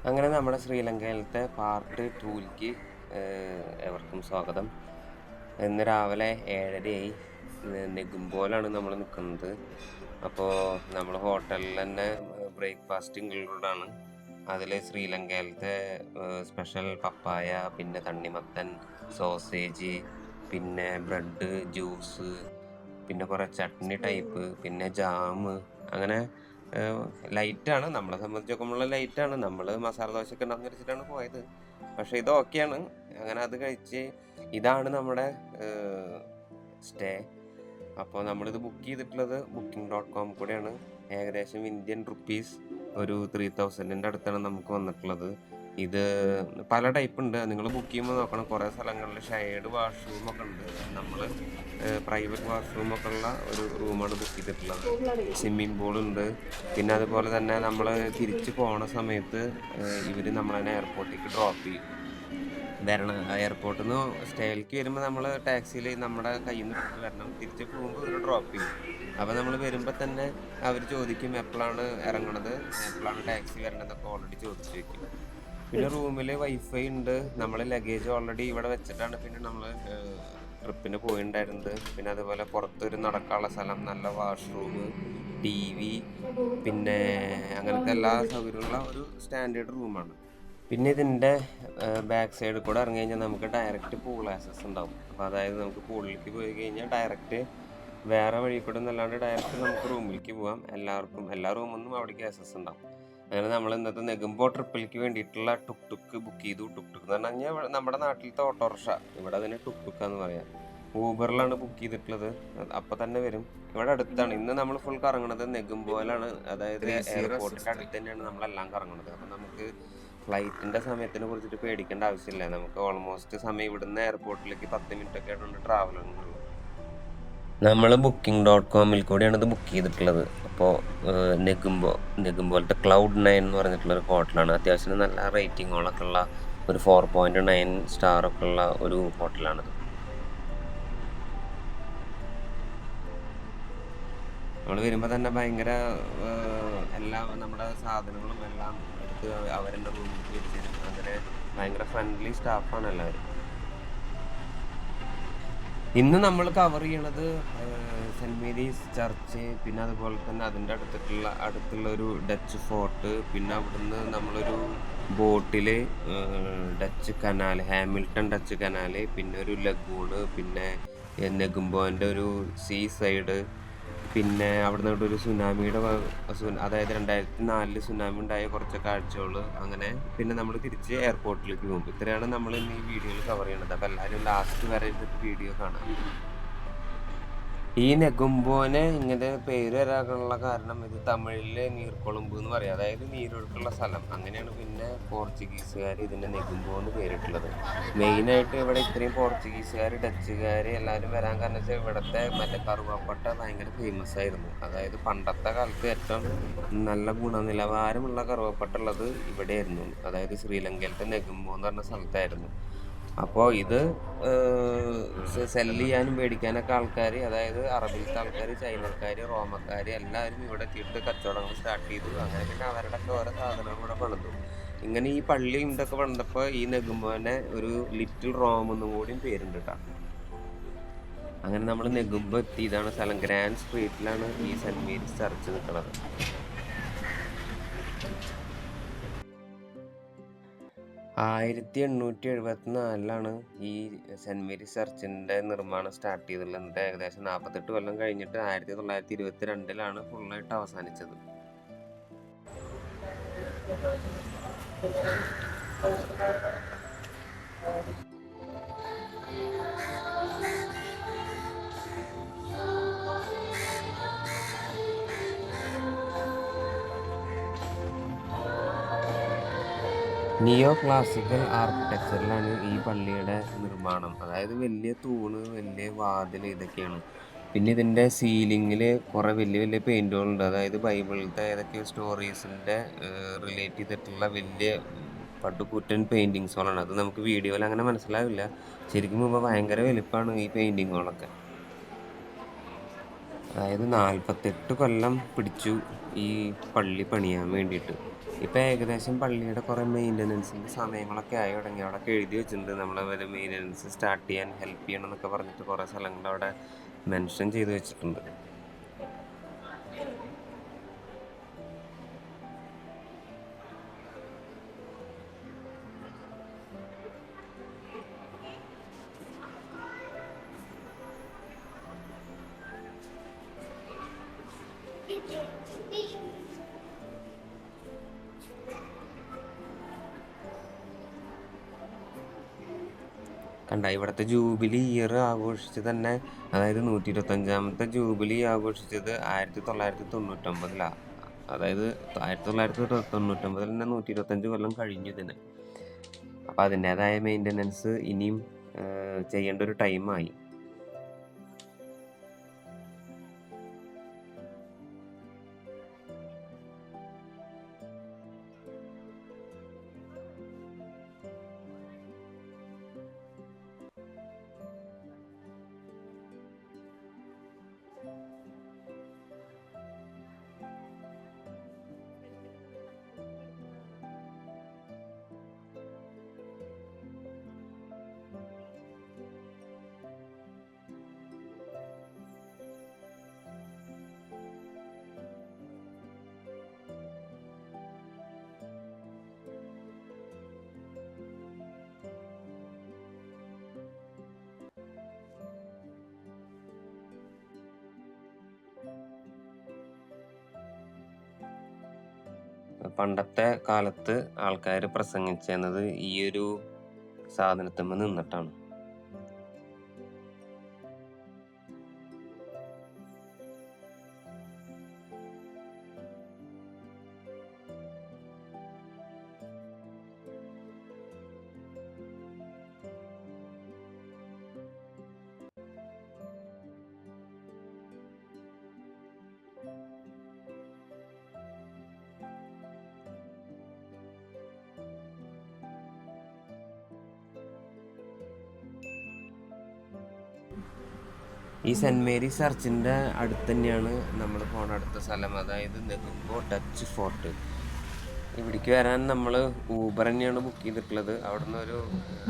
അങ്ങനെ നമ്മുടെ ശ്രീലങ്കയിലത്തെ പാർട്ട് 2ലേക്ക് എവർക്കും സ്വാഗതം. ഇന്ന് രാവിലെ 7:30 നെഗുമ്പോലാണ് നമ്മൾ നിൽക്കുന്നത്. അപ്പോൾ നമ്മൾ ഹോട്ടലിൽ തന്നെ ബ്രേക്ക്ഫാസ്റ്റ് ഇൻക്ലൂഡാണ്. അതിൽ ശ്രീലങ്കയിലത്തെ സ്പെഷ്യൽ പപ്പായ, പിന്നെ തണ്ണിമത്തൻ, സോസേജ്, പിന്നെ ബ്രെഡ്, ജ്യൂസ്, പിന്നെ കുറേ ചട്നി ടൈപ്പ്, പിന്നെ ജാമ്, അങ്ങനെ ലൈറ്റാണ്. നമ്മളെ സംബന്ധിച്ച് നോക്കുമ്പോൾ ലൈറ്റാണ്. നമ്മൾ മസാല ദോശയൊക്കെ ഉണ്ടാകുന്ന വെച്ചിട്ടാണ് പോയത്. പക്ഷേ ഇത് ഓക്കെയാണ്. അങ്ങനെ അത് കഴിച്ച് ഇതാണ് നമ്മുടെ സ്റ്റേ. അപ്പോൾ നമ്മളിത് ബുക്ക് ചെയ്തിട്ടുള്ളത് booking.com കൂടെയാണ്. ഏകദേശം ഇന്ത്യൻ റുപ്പീസ് ഒരു 3000-ൻ്റെ അടുത്താണ് നമുക്ക് വന്നിട്ടുള്ളത്. ഇത് പല ടൈപ്പ് ഉണ്ട്. നിങ്ങൾ ബുക്ക് ചെയ്യുമ്പോൾ നോക്കണം. കുറേ സ്ഥലങ്ങളിൽ ഷെയർഡ് വാഷ്റൂമൊക്കെ ഉണ്ട്. നമ്മൾ പ്രൈവറ്റ് വാഷ്റൂമൊക്കെ ഉള്ള ഒരു റൂമാണ് ബുക്ക് ചെയ്തിട്ടുള്ളത്. സ്വിമ്മിംഗ് പൂളുണ്ട്. പിന്നെ അതുപോലെ തന്നെ നമ്മൾ തിരിച്ച് പോണ സമയത്ത് ഇവർ നമ്മളതിനെ എയർപോർട്ടിലേക്ക് ഡ്രോപ്പ് ചെയ്യും. എയർപോർട്ടിൽ നിന്ന് സ്റ്റേയിലേക്ക് വരുമ്പോൾ നമ്മൾ ടാക്സിയിൽ നമ്മുടെ കയ്യിൽ നിന്ന് എടുത്ത് വരണം. തിരിച്ച് പോകുമ്പോൾ ഇവർ ഡ്രോപ്പ് ചെയ്യും. അപ്പോൾ നമ്മൾ വരുമ്പോൾ തന്നെ അവർ ചോദിക്കും എപ്പോഴാണ് ഇറങ്ങണത്, എപ്പോഴാണ് ടാക്സി വരേണ്ടതൊക്കെ ഓൾറെഡി ചോദിച്ചു വയ്ക്കും. പിന്നെ റൂമിൽ വൈഫൈ ഉണ്ട്. നമ്മൾ ലഗേജ് ഓൾറെഡി ഇവിടെ വെച്ചിട്ടാണ് പിന്നെ നമ്മൾ ട്രിപ്പിന് പോയിട്ടുണ്ടായിരുന്നത്. പിന്നെ അതുപോലെ പുറത്തൊരു നടക്കാനുള്ള സ്ഥലം, നല്ല വാഷ്റൂം, TV, പിന്നെ അങ്ങനത്തെ എല്ലാ സൗകര്യമുള്ള ഒരു സ്റ്റാൻഡേർഡ് റൂമാണ്. പിന്നെ ഇതിൻ്റെ ബാക്ക് സൈഡിൽ കൂടെ ഇറങ്ങി കഴിഞ്ഞാൽ നമുക്ക് ഡയറക്റ്റ് പൂൾ ആക്സസ് ഉണ്ടാവും. അപ്പോൾ അതായത് നമുക്ക് പൂളിലേക്ക് പോയി കഴിഞ്ഞാൽ ഡയറക്റ്റ് വേറെ വഴി കൂടെ ഒന്നല്ലാണ്ട് ഡയറക്റ്റ് നമുക്ക് റൂമിലേക്ക് പോകാം. എല്ലാ റൂമിൽ നിന്നും അവിടേക്ക് ആക്സസ് ഉണ്ടാവും. അങ്ങനെ നമ്മൾ ഇന്നത്തെ നെഗുമ്പോ ട്രിപ്പിലേക്ക് വേണ്ടിയിട്ടുള്ള ടുക്ക് ബുക്ക് ചെയ്തു. ടുക്ക് എന്ന് പറഞ്ഞു കഴിഞ്ഞാൽ നമ്മുടെ നാട്ടിലത്തെ ഓട്ടോറിക്ഷ, ഇവിടെ അതിന് ടുക്കാന്ന് പറയാം. ഊബറിലാണ് ബുക്ക് ചെയ്തിട്ടുള്ളത്. അപ്പോൾ തന്നെ വരും. ഇവിടെ അടുത്താണ്. ഇന്ന് നമ്മൾ ഫുൾ കറങ്ങണത് നെഗുമ്പോയിലാണ്. അതായത് എയർപോർട്ടിൻ്റെ അടുത്ത് തന്നെയാണ് നമ്മളെല്ലാം കറങ്ങണത്. അപ്പം നമുക്ക് ഫ്ലൈറ്റിൻ്റെ സമയത്തിനെ കുറിച്ചിട്ട് പേടിക്കേണ്ട ആവശ്യമില്ല. നമുക്ക് ഓൾമോസ്റ്റ് സമയം ഇവിടുന്ന് എയർപോർട്ടിലേക്ക് 10 മിനിറ്റൊക്കെ ആയിട്ടുണ്ട് ട്രാവലിങ്ങുള്ളൂ. നമ്മൾ booking.com കൂടിയാണ് ഇത് ബുക്ക് ചെയ്തിട്ടുള്ളത്. അപ്പോൾ നെഗുമ്പോലത്തെ Cloud9 എന്ന് പറഞ്ഞിട്ടുള്ളൊരു ഹോട്ടലാണ്. അത്യാവശ്യം നല്ല റേറ്റിങ്ങുകളൊക്കെ ഉള്ള ഒരു 4.9 സ്റ്റാറൊക്കെ ഉള്ള ഒരു ഹോട്ടലാണിത്. നമ്മൾ വരുമ്പോൾ തന്നെ ഭയങ്കര എല്ലാ നമ്മുടെ സാധനങ്ങളും എല്ലാം എടുത്ത് അവരെൻ്റെ റൂമിൽ വെച്ച് തരും. അങ്ങനെ ഭയങ്കര ഫ്രണ്ട്ലി സ്റ്റാഫാണ് എല്ലാവരും. ഇന്ന് നമ്മൾ കവർ ചെയ്യണത് സെൻറ്റ് മേരീസ് ചർച്ച്, പിന്നെ അതുപോലെ തന്നെ അതിൻ്റെ അടുത്തുള്ള ഒരു ഡച്ച് ഫോർട്ട്, പിന്നെ അവിടുന്ന് നമ്മളൊരു ബോട്ടിൽ Dutch canal, Hamilton Dutch canal, പിന്നെ ഒരു ലഗൂണ്, പിന്നെ നെഗുമ്പോൻ്റെ ഒരു സീ സൈഡ്, പിന്നെ അവിടെ നിന്ന് ഒരു സുനാമിയുടെ അതായത് 2004 സുനാമി ഉണ്ടായ കുറച്ച് കാഴ്ചകൾ, അങ്ങനെ പിന്നെ നമ്മൾ തിരിച്ച് എയർപോർട്ടിലേക്ക് പോകും. ഇത്രയാണ് നമ്മൾ ഇന്ന് ഈ വീഡിയോയിൽ കവർ ചെയ്യണത്. അപ്പോൾ എല്ലാവരും ലാസ്റ്റ് വരെ വീഡിയോ കാണാം. ഈ നെഗുമ്പോനെ ഇങ്ങനെ പേര് വരാനുള്ള കാരണം ഇത് തമിഴിൽ നീർക്കൊളുമ്പ് എന്ന് പറയും, അതായത് നീരൊഴുക്കുള്ള സ്ഥലം. അങ്ങനെയാണ് പിന്നെ പോർച്ചുഗീസുകാർ ഇതിൻ്റെ നെഗുമ്പോ എന്ന് പേരിട്ടുള്ളത്. മെയിനായിട്ട് ഇവിടെ ഇത്രയും പോർച്ചുഗീസുകാർ, ഡച്ചുകാർ എല്ലാവരും വരാൻ കാരണം വെച്ചാൽ ഇവിടുത്തെ മറ്റേ കറുവാപ്പട്ട ഭയങ്കര ഫേമസ് ആയിരുന്നു. അതായത് പണ്ടത്തെ കാലത്ത് ഏറ്റവും നല്ല ഗുണനിലവാരമുള്ള കറുവാപ്പട്ട ഉള്ളത് ഇവിടെയായിരുന്നു. അതായത് ശ്രീലങ്കയിലത്തെ നെഗുമ്പോ എന്ന് പറഞ്ഞ സ്ഥലത്തായിരുന്നു. അപ്പോൾ ഇത് സെല്ല് ചെയ്യാനും മേടിക്കാനൊക്കെ ആൾക്കാർ, അതായത് അറബിയിലത്തെ ആൾക്കാർ, ചൈനക്കാർ, റോമക്കാർ എല്ലാവരും ഇവിടെ എത്തിയിട്ട് കച്ചവടങ്ങൾ സ്റ്റാർട്ട് ചെയ്തു. അങ്ങനെ പിന്നെ അവരുടെ ഒക്കെ ഓരോ സാധനങ്ങൾ ഇവിടെ പണിതു. ഇങ്ങനെ ഈ പള്ളിയും ഇതൊക്കെ പണിതപ്പോൾ ഈ നെഗുമ്പോനെ ഒരു ലിറ്റിൽ റോം എന്നും കൂടിയും പേരുണ്ട് കേട്ടോ. അങ്ങനെ നമ്മൾ നെഗുമ്പോ എത്തി. ഇതാണ് സ്ഥലം. ഗ്രാൻഡ് സ്ട്രീറ്റിലാണ് ഈ സെൻറ്റ് മേരീസ് ചർച്ച് നിൽക്കുന്നത്. 1874 ഈ സെൻറ്റ് മേരീസ് ചർച്ചിൻ്റെ നിർമ്മാണം സ്റ്റാർട്ട് ചെയ്തിട്ടുള്ളത്. എന്നിട്ട് ഏകദേശം 48 കൊല്ലം കഴിഞ്ഞിട്ട് 1922 ഫുള്ളായിട്ട് അവസാനിച്ചത്. നിയോ ക്ലാസിക്കൽ ആർക്കിടെക്ചറിലാണ് ഈ പള്ളിയുടെ നിർമ്മാണം. അതായത് വലിയ തൂണ്, വലിയ വാതിൽ, ഇതൊക്കെയാണ്. പിന്നെ ഇതിൻ്റെ സീലിങ്ങിൽ കുറേ വലിയ വലിയ പെയിൻറ്റുകളുണ്ട്. അതായത് ബൈബിളിലത്തെ ഏതൊക്കെയോ സ്റ്റോറീസിൻ്റെ റിലേറ്റ് ചെയ്തിട്ടുള്ള വലിയ പടുകൂറ്റൻ പെയിൻറ്റിങ്സുകളാണ്. അത് നമുക്ക് വീഡിയോയിൽ അങ്ങനെ മനസ്സിലാവില്ല. ശരിക്കും മുമ്പ് ഭയങ്കര വലുപ്പമാണ് ഈ പെയിൻറ്റിങ്ങുകളൊക്കെ. അതായത് 48 കൊല്ലം പിടിച്ചു ഈ പള്ളി പണിയാൻ വേണ്ടിയിട്ട്. ഇപ്പം ഏകദേശം പള്ളിയുടെ കുറേ മെയിൻ്റനൻസിൻ്റെ സമയങ്ങളൊക്കെ ആയി തുടങ്ങി. അവിടെയൊക്കെ എഴുതി വെച്ചിട്ടുണ്ട് നമ്മളവരെ മെയിൻ്റനൻസ് സ്റ്റാർട്ട് ചെയ്യാൻ ഹെൽപ്പ് ചെയ്യണം എന്നൊക്കെ പറഞ്ഞിട്ട് കുറേ സ്ഥലങ്ങൾ അവിടെ മെൻഷൻ ചെയ്ത് വെച്ചിട്ടുണ്ട്. കണ്ട ഇവിടുത്തെ ജൂബിലി ഇയർ ആഘോഷിച്ച് തന്നെ, അതായത് 125ാമത്തെ ജൂബിലി ആഘോഷിച്ചത് 1999ലാണ്. അതായത് 1999 തന്നെ 125 കൊല്ലം കഴിഞ്ഞു ഇതിന്. അപ്പോൾ അതിൻ്റേതായ മെയിൻ്റനൻസ് ഇനിയും ചെയ്യേണ്ട ഒരു ടൈമായി. പണ്ടത്തെ കാലത്ത് ആൾക്കാർ പ്രസംഗിച്ചത് ഈ ഒരു സാധനത്തുമ്മ നിന്നിട്ടാണ്. ഈ സെൻറ്റ് മേരീസ് ചർച്ചിൻ്റെ അടുത്ത് തന്നെയാണ് നമ്മൾ പോണ അടുത്ത സ്ഥലം, അതായത് നെഗുംബോ ഡച്ച് ഫോർട്ട്. ഇവിടേക്ക് വരാൻ നമ്മൾ ഊബർ തന്നെയാണ് ബുക്ക് ചെയ്തിട്ടുള്ളത്. അവിടെ നിന്ന് ഒരു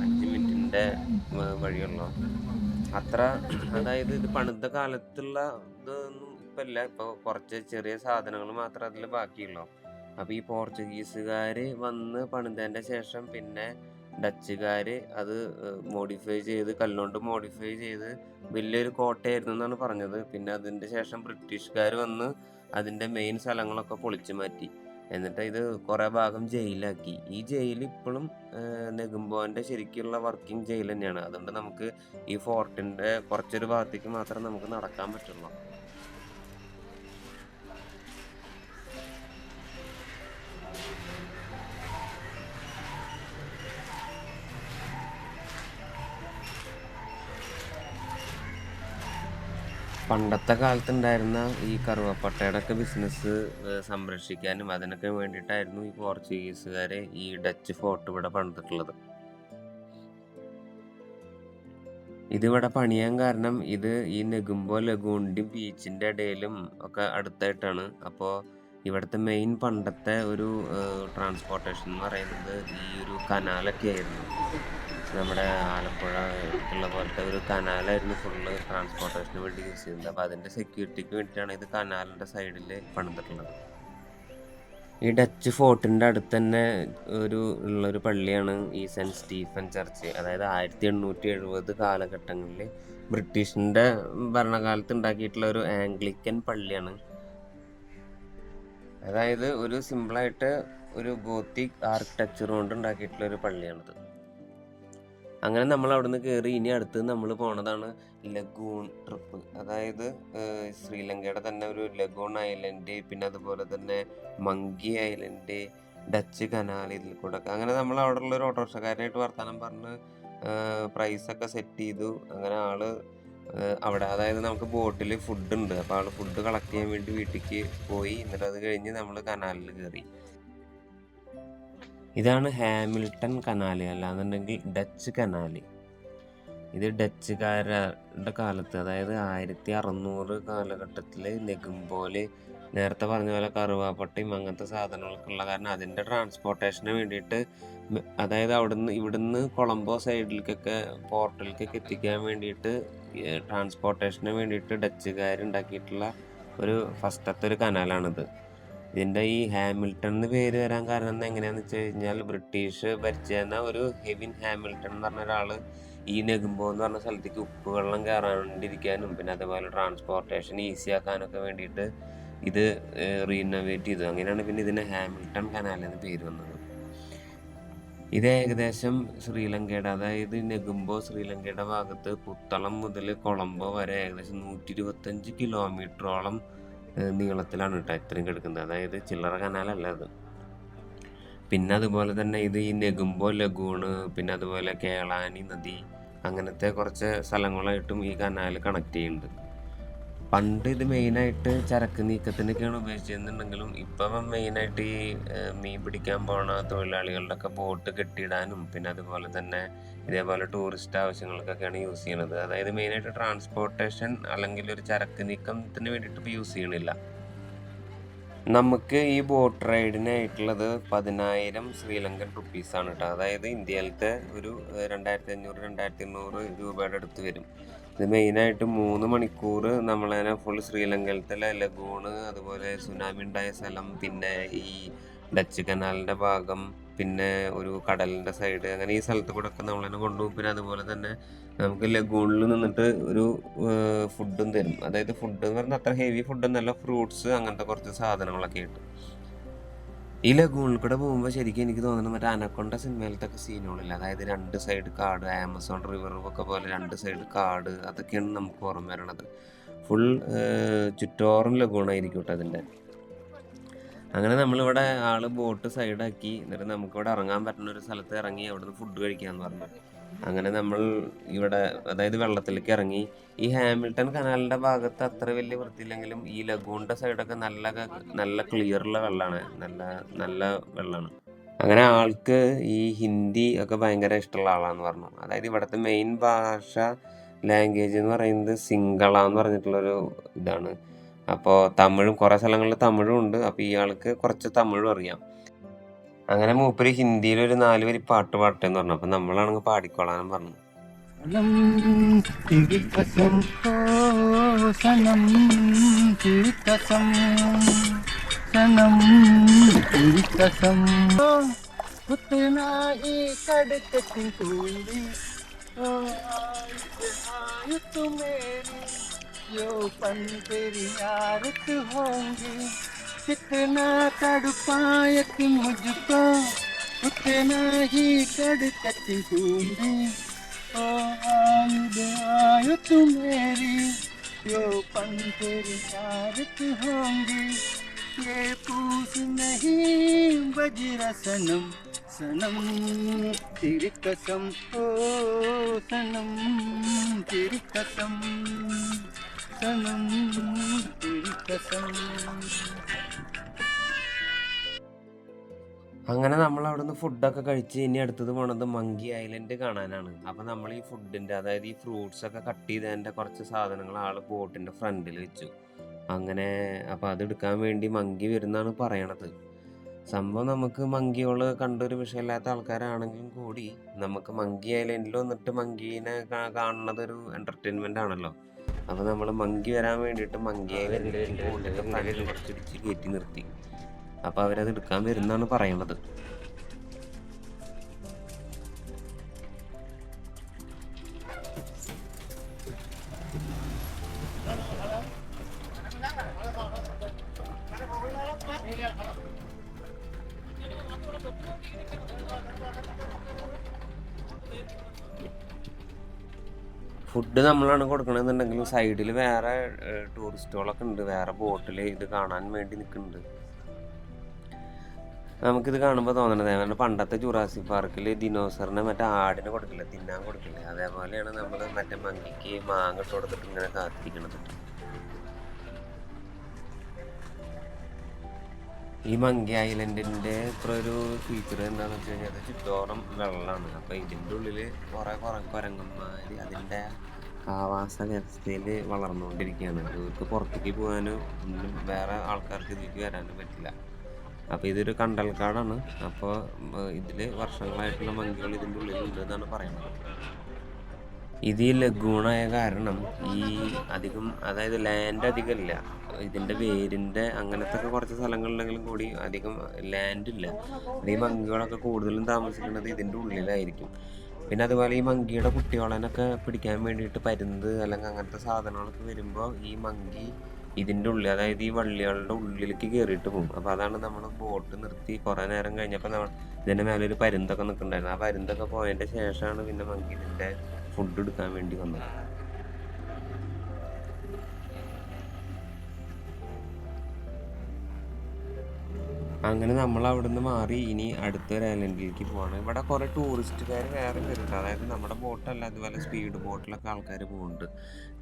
5 മിനിറ്റിൻ്റെ വഴിയുള്ളൂ. അത്ര, അതായത് ഇത് പണിത കാലത്തുള്ള ഇതൊന്നും ഇപ്പം ഇല്ല. ഇപ്പോൾ കുറച്ച് ചെറിയ സാധനങ്ങൾ മാത്രമേ അതിൽ ബാക്കിയുള്ളൂ. അപ്പോൾ ഈ പോർച്ചുഗീസുകാർ വന്ന് പണിതതിൻ്റെ ശേഷം പിന്നെ ഡച്ചുകാർ അത് മോഡിഫൈ ചെയ്ത്, കല്ലുകൊണ്ട് മോഡിഫൈ ചെയ്ത് വലിയൊരു കോട്ടയായിരുന്നു എന്നാണ് പറഞ്ഞത്. പിന്നെ അതിൻ്റെ ശേഷം ബ്രിട്ടീഷുകാർ വന്ന് അതിൻ്റെ മെയിൻ സ്ഥലങ്ങളൊക്കെ പൊളിച്ചു മാറ്റി. എന്നിട്ട് ഇത് കുറേ ഭാഗം ജയിലാക്കി. ഈ ജയിൽ ഇപ്പോഴും നെഗുംബോൻ്റെ ശരിക്കുള്ള വർക്കിംഗ് ജയിൽ തന്നെയാണ്. അതുകൊണ്ട് നമുക്ക് ഈ ഫോർട്ടിൻ്റെ കുറച്ചൊരു ഭാഗത്തേക്ക് മാത്രമേ നമുക്ക് നടക്കാൻ പറ്റുള്ളൂ. പണ്ടത്തെ കാലത്തുണ്ടായിരുന്ന ഈ കറുവപ്പട്ടയുടെ ഒക്കെ ബിസിനസ് സംരക്ഷിക്കാനും അതിനൊക്കെ വേണ്ടിയിട്ടായിരുന്നു ഈ പോർച്ചുഗീസുകാരെ ഈ ഡച്ച് ഫോർട്ട് ഇവിടെ പണിതിട്ടുള്ളത്. ഇതിവിടെ പണിയാൻ കാരണം ഇത് ഈ നെഗുംബോ ലഗൂണിൻ്റെയും ബീച്ചിൻ്റെ ഇടയിലും ഒക്കെ അടുത്തായിട്ടാണ്. അപ്പോൾ ഇവിടുത്തെ മെയിൻ പണ്ടത്തെ ഒരു ട്രാൻസ്പോർട്ടേഷൻ എന്ന് പറയുന്നത് ഈ ഒരു കനാലൊക്കെ ആയിരുന്നു. നമ്മുടെ ആലപ്പുഴ ഉള്ള പോലത്തെ ഒരു കനാലായിരുന്നു ഫുള്ള് ട്രാൻസ്പോർട്ടേഷന് വേണ്ടി യൂസ് ചെയ്യുന്നത്. അപ്പോൾ അതിൻ്റെ സെക്യൂരിറ്റിക്ക് വേണ്ടിയിട്ടാണ് ഇത് കനാലിൻ്റെ സൈഡിൽ പണിതിട്ടുള്ളത്. ഈ ഡച്ച് ഫോർട്ടിൻ്റെ അടുത്ത് തന്നെ ഉള്ളൊരു പള്ളിയാണ് ഈ സെൻറ്റ് സ്റ്റീഫൻ ചർച്ച്. അതായത് 1870 കാലഘട്ടങ്ങളിൽ ബ്രിട്ടീഷിൻ്റെ ഭരണകാലത്ത് ഉണ്ടാക്കിയിട്ടുള്ള ഒരു ആംഗ്ലിക്കൻ പള്ളിയാണ്. അതായത് ഒരു സിമ്പിളായിട്ട് ഒരു ഗോത്തിക് ആർക്കിടെക്ചർ കൊണ്ട് ഉണ്ടാക്കിയിട്ടുള്ള ഒരു പള്ളിയാണിത്. അങ്ങനെ നമ്മൾ അവിടെ നിന്ന് കയറി ഇനി അടുത്ത് നമ്മൾ പോണതാണ് ലഗൂൺ ട്രിപ്പ്. അതായത് ശ്രീലങ്കയുടെ തന്നെ ഒരു ലഗൂൺ ഐലൻഡ്, പിന്നെ അതുപോലെ തന്നെ മങ്കി ഐലൻഡ്, ഡച്ച് കനാൽ, ഇതിൽ കൂടെ ഒക്കെ. അങ്ങനെ നമ്മൾ അവിടെ ഉള്ള ഒരു ഓട്ടോറിക്ഷക്കാരനായിട്ട് വർത്തമാനം പറഞ്ഞ് പ്രൈസൊക്കെ സെറ്റ് ചെയ്തു. അങ്ങനെ ആള് അവിടെ, അതായത് നമുക്ക് ബോട്ടിൽ ഫുഡ് ഉണ്ട്. അപ്പോൾ ആൾ ഫുഡ് കളക്ട് ചെയ്യാൻ വേണ്ടി വീട്ടിലേക്ക് പോയി. എന്നിട്ട് അത് കഴിഞ്ഞ് നമ്മൾ കനാലിൽ കയറി. ഇതാണ് ഹാമിൽട്ടൺ കനാൽ, അല്ലാന്നുണ്ടെങ്കിൽ ഡച്ച് കനാൽ. ഇത് ഡച്ചുകാരുടെ കാലത്ത്, അതായത് 1600 കാലഘട്ടത്തിൽ നെഗുംബോയിൽ നേരത്തെ പറഞ്ഞ പോലെ കറുവാപ്പട്ടയും അങ്ങനത്തെ സാധനങ്ങളൊക്കെ ഉള്ള കാരണം അതിൻ്റെ ട്രാൻസ്പോർട്ടേഷന് വേണ്ടിയിട്ട് അതായത് ഇവിടുന്ന് കൊളംബോ സൈഡിലേക്കൊക്കെ പോർട്ടിലേക്കൊക്കെ എത്തിക്കാൻ വേണ്ടിയിട്ട് ട്രാൻസ്പോർട്ടേഷന് വേണ്ടിയിട്ട് ഡച്ചുകാരുണ്ടാക്കിയിട്ടുള്ള ഒരു ഫസ്റ്റത്തെ ഒരു കനാലാണിത്. ഇതിൻ്റെ ഈ ഹാമിൽട്ടൺ എന്ന് പേര് വരാൻ കാരണം എങ്ങനെയാണെന്ന് വെച്ച് കഴിഞ്ഞാൽ ബ്രിട്ടീഷ് ഭരിച്ചിരുന്ന ഒരു ഹെവിൻ ഹാമിൽട്ടൺ എന്ന് പറഞ്ഞ ഒരാൾ ഈ നെഗുംബോ എന്ന് പറഞ്ഞ സ്ഥലത്തേക്ക് ഉപ്പ് വെള്ളം കയറാണ്ടിരിക്കാനും പിന്നെ അതുപോലെ ട്രാൻസ്പോർട്ടേഷൻ ഈസി ആക്കാനൊക്കെ വേണ്ടിയിട്ട് ഇത് റീനോവേറ്റ് ചെയ്തു. അങ്ങനെയാണ് പിന്നെ ഇതിന് ഹാമിൽട്ടൺ കനാൽ എന്ന് പേര് വന്നത്. ഇത് ഏകദേശം ശ്രീലങ്കയുടെ അതായത് നെഗുംബോ ശ്രീലങ്കയുടെ ഭാഗത്ത് പുത്തളം മുതൽ കൊളംബോ വരെ ഏകദേശം 125 കിലോമീറ്ററോളം നീളത്തിലാണ് കേട്ടോ ഇത്രയും കിടക്കുന്നത്. അതായത് ചില്ലറ കനാലല്ല അത്. പിന്നെ അതുപോലെ തന്നെ ഇത് ഈ നെഗുംബോ ലഗൂണ് പിന്നെ അതുപോലെ കേളാനി നദി അങ്ങനത്തെ കുറച്ച് സ്ഥലങ്ങളായിട്ടും ഈ കനാൽ കണക്ട് ചെയ്യുന്നുണ്ട്. പണ്ട് ഇത് മെയിനായിട്ട് ചരക്ക് നീക്കത്തിനൊക്കെയാണ് ഉപയോഗിച്ചിരുന്നുണ്ടെങ്കിലും ഇപ്പം മെയിനായിട്ട് ഈ മീൻ പിടിക്കാൻ പോണ തൊഴിലാളികളുടെ ഒക്കെ ബോട്ട് കെട്ടിയിടാനും പിന്നെ അതുപോലെ തന്നെ ഇതേപോലെ ടൂറിസ്റ്റ് ആവശ്യങ്ങൾക്കൊക്കെയാണ് യൂസ് ചെയ്യണത്. അതായത് മെയിനായിട്ട് ട്രാൻസ്പോർട്ടേഷൻ അല്ലെങ്കിൽ ഒരു ചരക്ക് നീക്കത്തിന് വേണ്ടിയിട്ട് ഇപ്പോൾ യൂസ് ചെയ്യണില്ല. നമുക്ക് ഈ ബോട്ട് റൈഡിനായിട്ടുള്ളത് 10,000 ശ്രീലങ്കൻ റുപ്പീസാണ് കേട്ടോ. അതായത് ഇന്ത്യയിലത്തെ ഒരു 2500-2800 രൂപയുടെ അടുത്ത് വരും. ഇത് മെയിനായിട്ട് 3 മണിക്കൂർ നമ്മളതിനെ ഫുൾ ശ്രീലങ്കയിലത്തെ ലഗൂണ് അതുപോലെ സുനാമി ഉണ്ടായ സ്ഥലം പിന്നെ ഈ ഡച്ച് കനാലിൻ്റെ ഭാഗം പിന്നെ ഒരു കടലിൻ്റെ സൈഡ് അങ്ങനെ ഈ സ്ഥലത്ത് കൂടെ ഒക്കെ നമ്മളതിനെ കൊണ്ടുപോകും. പിന്നെ അതുപോലെ തന്നെ നമുക്ക് ലഗൂണിൽ നിന്നിട്ട് ഒരു ഫുഡും തരും. അതായത് ഫുഡ് എന്ന് പറഞ്ഞാൽ അത്ര ഹെവി ഫുഡൊന്നല്ല, ഫ്രൂട്ട്സ് അങ്ങനത്തെ കുറച്ച് സാധനങ്ങളൊക്കെ കിട്ടും. ഈ ലഗൂണിൽ കൂടെ പോകുമ്പോൾ ശരിക്കും എനിക്ക് തോന്നുന്നത് മറ്റേ അനക്കൊണ്ട സിനിമയിലത്തെ ഒക്കെ സീനുകളില്ല. അതായത് 2 സൈഡ് കാട്, ആമസോൺ റിവറും ഒക്കെ പോലെ 2 സൈഡ് കാട്, അതൊക്കെയാണ് നമുക്ക് ഓർമ്മ വരണത്. ഫുൾ ചുറ്റോറും ലഗൂണായിരിക്കും കേട്ടോ അതിൻ്റെ. അങ്ങനെ നമ്മളിവിടെ ആൾ ബോട്ട് സൈഡാക്കി എന്നിട്ട് നമുക്കിവിടെ ഇറങ്ങാൻ പറ്റുന്ന ഒരു സ്ഥലത്ത് ഇറങ്ങി അവിടുന്ന് ഫുഡ് കഴിക്കാമെന്ന് പറഞ്ഞു. അങ്ങനെ നമ്മൾ ഇവിടെ അതായത് വെള്ളത്തിലേക്ക് ഇറങ്ങി. ഈ ഹാമിൽട്ടൺ കനാലിൻ്റെ ഭാഗത്ത് അത്ര വലിയ വൃത്തിയില്ലെങ്കിലും ഈ ലഗൂണിൻ്റെ സൈഡൊക്കെ നല്ല ക്ലിയറുള്ള വെള്ളമാണ്, നല്ല വെള്ളമാണ്. അങ്ങനെ ആൾക്ക് ഈ ഹിന്ദി ഒക്കെ ഭയങ്കര ഇഷ്ടമുള്ള ആളാന്ന് പറഞ്ഞു. അതായത് ഇവിടുത്തെ മെയിൻ ഭാഷ ലാംഗ്വേജ് എന്ന് പറയുന്നത് സിംഗള എന്ന് പറഞ്ഞിട്ടുള്ളൊരു ഇതാണ്. അപ്പോൾ തമിഴും കുറേ സ്ഥലങ്ങളിൽ തമിഴും ഉണ്ട്. അപ്പോൾ ഇയാൾക്ക് കുറച്ച് തമിഴും അറിയാം. അങ്ങനെ മൂപ്പര് ഹിന്ദിയിൽ ഒരു 4 വരി പാട്ട് പാട്ടെന്ന് പറഞ്ഞു. അപ്പം നമ്മളാണെങ്കിൽ പാടിക്കോളാനും പറഞ്ഞു. कितना तड़पाए कि मुझको उतना ही कड़कती होंगी ओ आयु तू मेरी यो पन तेरी यारत होंगी ये पूछ नहीं बजरा सनम सनम तेरी कसम ओ सनम तेरी कसम सनम तेरी कसम. അങ്ങനെ നമ്മൾ അവിടുന്ന് ഫുഡൊക്കെ കഴിച്ച് ഇനി അടുത്തത് പോണത് മങ്കി ഐലൻഡ് കാണാനാണ്. അപ്പം നമ്മൾ ഈ ഫുഡിൻ്റെ അതായത് ഈ ഫ്രൂട്ട്സൊക്കെ കട്ട് ചെയ്തതിൻ്റെ കുറച്ച് സാധനങ്ങൾ ആൾ ബോട്ടിൻ്റെ ഫ്രണ്ടിൽ വെച്ചു. അങ്ങനെ അപ്പോൾ അതെടുക്കാൻ വേണ്ടി മങ്കി വരുന്നതാണ് പറയണത്. സംഭവം നമുക്ക് മങ്കികൾ കണ്ടൊരു വിഷയമില്ലാത്ത ആൾക്കാരാണെങ്കിലും കൂടി നമുക്ക് മങ്കി ഐലൻഡിൽ വന്നിട്ട് മങ്കീനെ കാണുന്നത് ഒരു എൻ്റർടൈൻമെൻ്റ് ആണല്ലോ. അപ്പോൾ നമ്മൾ മങ്കി വരാൻ വേണ്ടിയിട്ട് മങ്കി ഐലൻഡിലേക്ക് ബോട്ടിൻ്റെ ഫ്രണ്ടിൽ കുറച്ചിടിച്ച് കയറ്റി നിർത്തി. അപ്പോൾ അവരത് എടുക്കാൻ വരുന്നതാണ് പറയണത്. ഫുഡ് നമ്മളാണ് കൊടുക്കണമെന്നുണ്ടെങ്കിലും സൈഡിൽ വേറെ ടൂറിസ്റ്റുകളൊക്കെ ഉണ്ട്, വേറെ ബോട്ടിൽ ഇത് കാണാൻ വേണ്ടി നിൽക്കുന്നുണ്ട്. നമുക്കിത് കാണുമ്പോൾ തോന്നണത് കാരണം പണ്ടത്തെ ജുറാസിക് പാർക്കിൽ ദിനോസറിനെ മറ്റേ ആടിനെ കൊടുക്കില്ല, തിന്നാൻ കൊടുക്കില്ല, അതേപോലെയാണ് നമ്മൾ മറ്റേ മങ്കിക്ക് മാങ്ങ ഇട്ട് കൊടുത്തിട്ട് ഇങ്ങനെ കാത്തിരിക്കണത്. ഈ മങ്കി ഐലൻഡിൻ്റെ ഇത്ര ഒരു ഫീച്ചർ എന്താണെന്ന് വെച്ച് കഴിഞ്ഞാൽ അത് ചുറ്റോറും വെള്ളമാണ്. അപ്പോൾ ഇതിൻ്റെ ഉള്ളിൽ കുറേ കുരങ്ങന്മാർ അതിൻ്റെ ആവാസ വ്യവസ്ഥയിൽ വളർന്നുകൊണ്ടിരിക്കുകയാണ്. ഇവർക്ക് പുറത്തേക്ക് പോകാനും ഒന്നും വേറെ ആൾക്കാർക്ക് ഇതിലേക്ക് വരാനും പറ്റില്ല. അപ്പോൾ ഇതൊരു കണ്ടൽക്കാടാണ്. അപ്പോൾ ഇതിൽ വർഷങ്ങളായിട്ടുള്ള മങ്കികൾ ഇതിൻ്റെ ഉള്ളിലുണ്ട് എന്നാണ് പറയുന്നത്. ഇത് ഈ ലഗൂണായ കാരണം ഈ അധികം, അതായത് ലാൻഡ് അധികമില്ല. ഇതിൻ്റെ വേരിൻ്റെ അങ്ങനത്തെ ഒക്കെ കുറച്ച് സ്ഥലങ്ങളുണ്ടെങ്കിലും കൂടി അധികം ലാൻഡില്ല. ഈ മങ്കികളൊക്കെ കൂടുതലും താമസിക്കുന്നത് ഇതിൻ്റെ ഉള്ളിലായിരിക്കും. പിന്നെ അതുപോലെ ഈ മങ്കിയുടെ കുട്ടികളെയൊക്കെ പിടിക്കാൻ വേണ്ടിയിട്ട് പരുന്ത് അല്ലെങ്കിൽ അങ്ങനത്തെ സാധനങ്ങളൊക്കെ വരുമ്പോൾ ഈ മങ്കി ഇതിൻ്റെ ഉള്ളിൽ, അതായത് ഈ വള്ളികളുടെ ഉള്ളിലേക്ക് കയറിയിട്ട് പോകും. അപ്പോൾ അതാണ് നമ്മൾ ബോട്ട് നിർത്തി കുറേ നേരം കഴിഞ്ഞപ്പോൾ ഇതിൻ്റെ മേലെ ഒരു പരുന്തൊക്കെ നിൽക്കുന്നുണ്ടായിരുന്നു. ആ പരുന്തൊക്കെ പോയതിൻ്റെ ശേഷമാണ് പിന്നെ മങ്കി ഇതിൻ്റെ ഫുഡ് എടുക്കാൻ വേണ്ടി വന്നത്. അങ്ങനെ നമ്മൾ അവിടുന്ന് മാറി ഇനി അടുത്തൊരു ഐലൻഡിലേക്ക് പോവാണ്. ഇവിടെ കുറേ ടൂറിസ്റ്റുകാർ വേറെ വരുന്നുണ്ട്. അതായത് നമ്മുടെ ബോട്ടല്ല, അതുപോലെ സ്പീഡ് ബോട്ടിലൊക്കെ ആൾക്കാർ പോകുന്നുണ്ട്.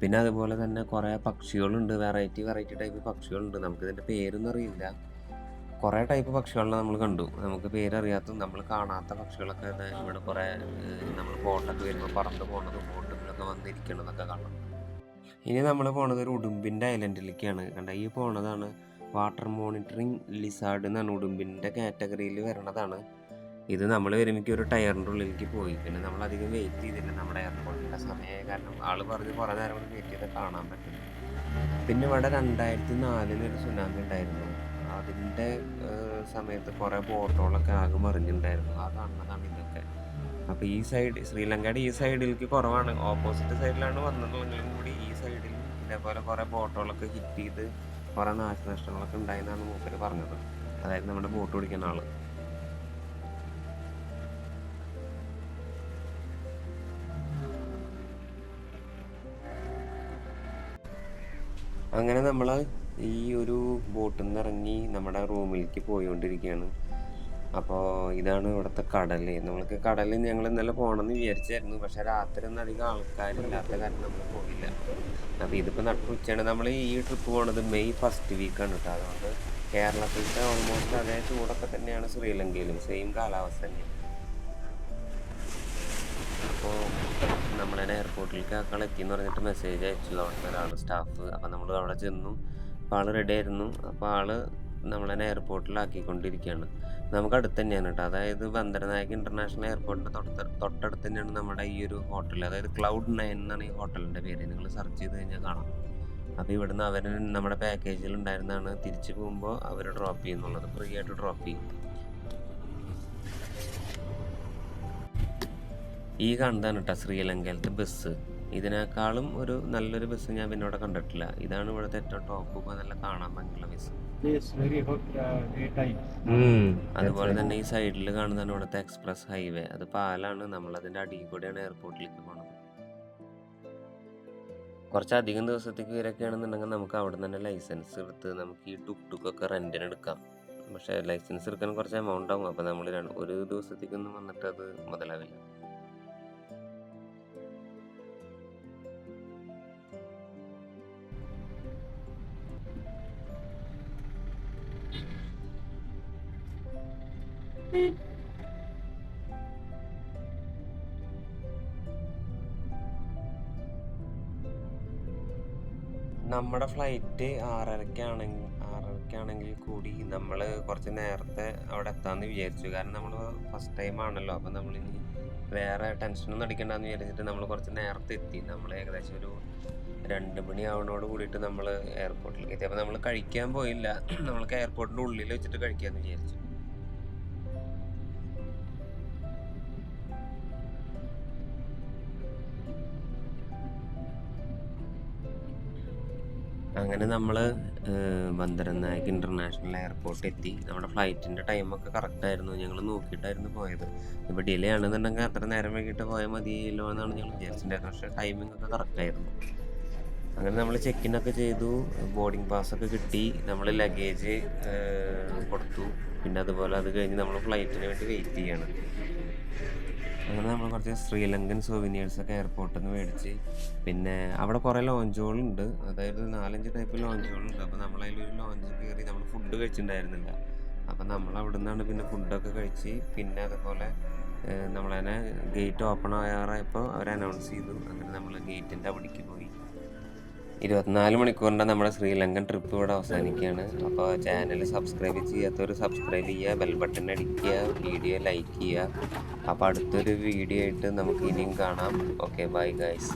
പിന്നെ അതുപോലെ തന്നെ കുറേ പക്ഷികളുണ്ട്, വെറൈറ്റി ടൈപ്പ് പക്ഷികളുണ്ട്. നമുക്കിതിൻ്റെ പേരൊന്നും അറിയില്ല. കുറേ ടൈപ്പ് പക്ഷികളെ നമ്മൾ കണ്ടു. നമുക്ക് പേരറിയാത്ത, നമ്മൾ കാണാത്ത പക്ഷികളൊക്കെ ഇവിടെ കുറേ നമ്മൾ ബോട്ടൊക്കെ വരുമ്പോൾ പറന്ന് പോകുന്നതും ബോട്ടിലൊക്കെ വന്നിരിക്കണതൊക്കെ കാണാം. ഇനി നമ്മൾ പോണത് ഒരു ഉടുമ്പിൻ്റെ ഐലൻഡിലേക്കാണ്. ഈ പോണതാണ് വാട്ടർ മോണിറ്ററിങ് ലിസാർഡ് എന്നാണ്, ഉടുമ്പിൻ്റെ കാറ്റഗറിയിൽ വരണതാണ്. ഇത് നമ്മൾ വരുമ്പോൾ ഒരു ടയറിൻ്റെ ഉള്ളിലേക്ക് പോയി. പിന്നെ നമ്മൾ അധികം വെയിറ്റ് ചെയ്തില്ല, നമ്മുടെ എയർപോർട്ടിൻ്റെ സമയമായ കാരണം ആൾ പറഞ്ഞ് കുറേ നേരം കൂടി വെയിറ്റ് ചെയ്താൽ കാണാൻ പറ്റും. പിന്നെ ഇവിടെ 2004 ഒരു സുനാമി ഉണ്ടായിരുന്നു. അതിൻ്റെ സമയത്ത് കുറേ ബോട്ടുകളൊക്കെ ആകെ മറിഞ്ഞിട്ടുണ്ടായിരുന്നു. ആ കാണുന്നതാണ് ഇതൊക്കെ. അപ്പോൾ ഈ സൈഡ്, ശ്രീലങ്കയുടെ ഈ സൈഡിലേക്ക് കുറവാണ്, ഓപ്പോസിറ്റ് സൈഡിലാണ് വന്നതെങ്കിലും കൂടി ഈ സൈഡിൽ ഇതേപോലെ കുറേ ബോട്ടുകളൊക്കെ ഹിറ്റ് ചെയ്ത് കുറേ നാശനഷ്ടങ്ങളൊക്കെ ഉണ്ടായെന്നാണ് മൂപ്പര് പറഞ്ഞത്. അതായത് നമ്മുടെ ബോട്ട് ഓടിക്കുന്ന ആള്. അങ്ങനെ നമ്മൾ ഈ ഒരു ബോട്ടിൽ നിന്ന് ഇറങ്ങി നമ്മുടെ റൂമിലേക്ക് പോയിക്കൊണ്ടിരിക്കുകയാണ്. അപ്പോൾ ഇതാണ് ഇവിടുത്തെ കടൽ. നമ്മൾക്ക് കടലിൽ ഞങ്ങൾ ഇന്നലെ പോകണമെന്ന് വിചാരിച്ചായിരുന്നു, പക്ഷേ രാത്രി ഒന്നും അധികം ആൾക്കാരില്ലാത്ത കാരണം നമ്മൾ പോയില്ല. അപ്പോൾ ഇതിപ്പോൾ നട്ടുച്ചയാണ്. നമ്മൾ ഈ ട്രിപ്പ് പോകുന്നത് മെയ് ഫസ്റ്റ് വീക്കാണ് കേട്ടോ. അതുകൊണ്ട് കേരളത്തിലത്തെ ഓൾമോസ്റ്റ് അതേ ചൂടൊക്കെ തന്നെയാണ് ശ്രീലങ്കയിലും, സെയിം കാലാവസ്ഥ തന്നെയാണ്. അപ്പോൾ നമ്മളതിനെ എയർപോർട്ടിലേക്ക് ആക്കാൻ എത്തിയെന്ന് പറഞ്ഞിട്ട് മെസ്സേജ് അയച്ചു അവിടെ ഒരാൾ, സ്റ്റാഫ്. അപ്പോൾ നമ്മൾ അവിടെ ചെന്നു. അപ്പോൾ ആൾ റെഡി ആയിരുന്നു. അപ്പോൾ ആൾ നമ്മളതിനെ എയർപോർട്ടിലാക്കിക്കൊണ്ടിരിക്കുകയാണ്. നമുക്ക് അടുത്ത് തന്നെയാണ് കേട്ടോ. അതായത് ബന്ദർനായക് ഇൻ്റർനാഷണൽ എയർപോർട്ടിൻ്റെ തൊട്ടടുത്ത് തന്നെയാണ് നമ്മുടെ ഈ ഒരു ഹോട്ടൽ. അതായത് Cloud9 എന്നാണ് ഈ ഹോട്ടലിൻ്റെ പേര്. നിങ്ങൾ സെർച്ച് ചെയ്ത് കഴിഞ്ഞാൽ കാണാം. അപ്പോൾ ഇവിടുന്ന് അവർ നമ്മുടെ പാക്കേജിൽ ഉണ്ടായിരുന്നതാണ്. തിരിച്ചു പോകുമ്പോൾ അവർ ഡ്രോപ്പ് ചെയ്യുന്നുള്ളത്, ഫ്രീ ആയിട്ട് ഡ്രോപ്പ് ചെയ്യും. ഈ കാണുന്നതാണ് കേട്ടോ ശ്രീലങ്കയിലത്തെ ബസ്. ഇതിനേക്കാളും ഒരു നല്ലൊരു ബസ് ഞാൻ പിന്നെ ഇവിടെ കണ്ടിട്ടില്ല. ഇതാണ് ഇവിടുത്തെ ഏറ്റവും ടോപ്പ്, നല്ല കാണാൻ ഭംഗിയുള്ള ബസ്. അതുപോലെ തന്നെ ഈ സൈഡിൽ കാണുന്നതാണ് ഇവിടുത്തെ എക്സ്പ്രസ് ഹൈവേ. അത് പാലാണ്, നമ്മളതിൻ്റെ അടിയിൽ കൂടെയാണ് എയർപോർട്ടിലേക്ക് പോണത്. കുറച്ചധികം ദിവസത്തേക്ക് ഇവരൊക്കെയാണെന്നുണ്ടെങ്കിൽ നമുക്ക് അവിടെ തന്നെ ലൈസൻസ് എടുത്ത് നമുക്ക് ഈ ടുക്ടുക്കൊക്കെ റെൻറ്റിന് എടുക്കാം. പക്ഷേ ലൈസൻസ് എടുക്കാൻ കുറച്ച് എമൗണ്ട് ആകും. അപ്പോൾ നമ്മൾ ഒരു ദിവസത്തേക്കൊന്നും വന്നിട്ട് അത് മുതലാവില്ല. നമ്മുടെ ഫ്ലൈറ്റ് 6:30 കൂടി നമ്മൾ കുറച്ച് നേരത്തെ അവിടെ എത്താമെന്ന് വിചാരിച്ചു. കാരണം നമ്മൾ ഫസ്റ്റ് ടൈം ആണല്ലോ. അപ്പം നമ്മളിനി വേറെ ടെൻഷനൊന്നും അടിക്കണ്ടെന്ന് വിചാരിച്ചിട്ട് നമ്മൾ കുറച്ച് നേരത്തെ എത്തി. നമ്മൾ ഏകദേശം ഒരു 2 മണി ആവുന്നതോട് കൂടിയിട്ട് നമ്മൾ എയർപോർട്ടിലേക്ക് എത്തി. അപ്പോൾ നമ്മൾ കഴിക്കാൻ പോയില്ല, നമ്മൾക്ക് എയർപോർട്ടിൻ്റെ ഉള്ളിൽ വെച്ചിട്ട് കഴിക്കാമെന്ന് വിചാരിച്ചു. അങ്ങനെ നമ്മൾ ബന്ദർനായക് ഇൻ്റർനാഷണൽ എയർപോർട്ട് എത്തി. നമ്മുടെ ഫ്ലൈറ്റിൻ്റെ ടൈമൊക്കെ കറക്റ്റായിരുന്നു. ഞങ്ങൾ നോക്കിയിട്ടായിരുന്നു പോയത്. ഇപ്പോൾ ഡിലേ ആണെന്നുണ്ടെങ്കിൽ അത്ര നേരം വൈകിട്ട് പോയാൽ മതിയല്ലോ എന്നാണ് ഞങ്ങൾ വിചാരിച്ചിട്ടുണ്ടായിരുന്നത്. പക്ഷേ ടൈമിംഗ് ഒക്കെ കറക്റ്റായിരുന്നു. അങ്ങനെ നമ്മൾ ചെക്കിനൊക്കെ ചെയ്തു, ബോർഡിംഗ് പാസ്സൊക്കെ കിട്ടി, നമ്മൾ ലഗേജ് കൊടുത്തു. പിന്നെ അതുപോലെ അത് കഴിഞ്ഞ് നമ്മൾ ഫ്ലൈറ്റിന് വേണ്ടി വെയിറ്റ് ചെയ്യാണ്. അങ്ങനെ നമ്മൾ കുറച്ച് ശ്രീലങ്കൻ സോവിനിയേഴ്സൊക്കെ എയർപോർട്ടിൽ നിന്ന് മേടിച്ച്, പിന്നെ അവിടെ കുറേ ലോഞ്ചുകളുണ്ട്. അതായത് 4-5 ടൈപ്പ് ലോഞ്ചുകളുണ്ട്. അപ്പോൾ നമ്മളതിലൊരു ലോഞ്ച് കയറി. നമ്മൾ ഫുഡ് കഴിച്ചിട്ടുണ്ടായിരുന്നില്ല. അപ്പം നമ്മൾ അവിടെ നിന്നാണ് പിന്നെ ഫുഡൊക്കെ കഴിച്ച് പിന്നെ അതുപോലെ നമ്മളതിനെ ഗേറ്റ് ഓപ്പൺ ആകാറായപ്പോൾ അവർ അനൗൺസ് ചെയ്തു. അങ്ങനെ നമ്മൾ ഗേറ്റിൻ്റെ അവിടേക്ക് പോയി. 24 മണിക്കൂറിൻ്റെ നമ്മുടെ ശ്രീലങ്കൻ ട്രിപ്പ് ഇവിടെ അവസാനിക്കുകയാണ്. അപ്പോൾ ചാനൽ സബ്സ്ക്രൈബ് ചെയ്യാത്തവർ സബ്സ്ക്രൈബ് ചെയ്യുക, ബെൽ ബട്ടൺ അടിക്കുക, വീഡിയോ ലൈക്ക് ചെയ്യുക. അപ്പോൾ അടുത്തൊരു വീഡിയോ ആയിട്ട് നമുക്ക് ഇനിയും കാണാം. Okay, bye guys.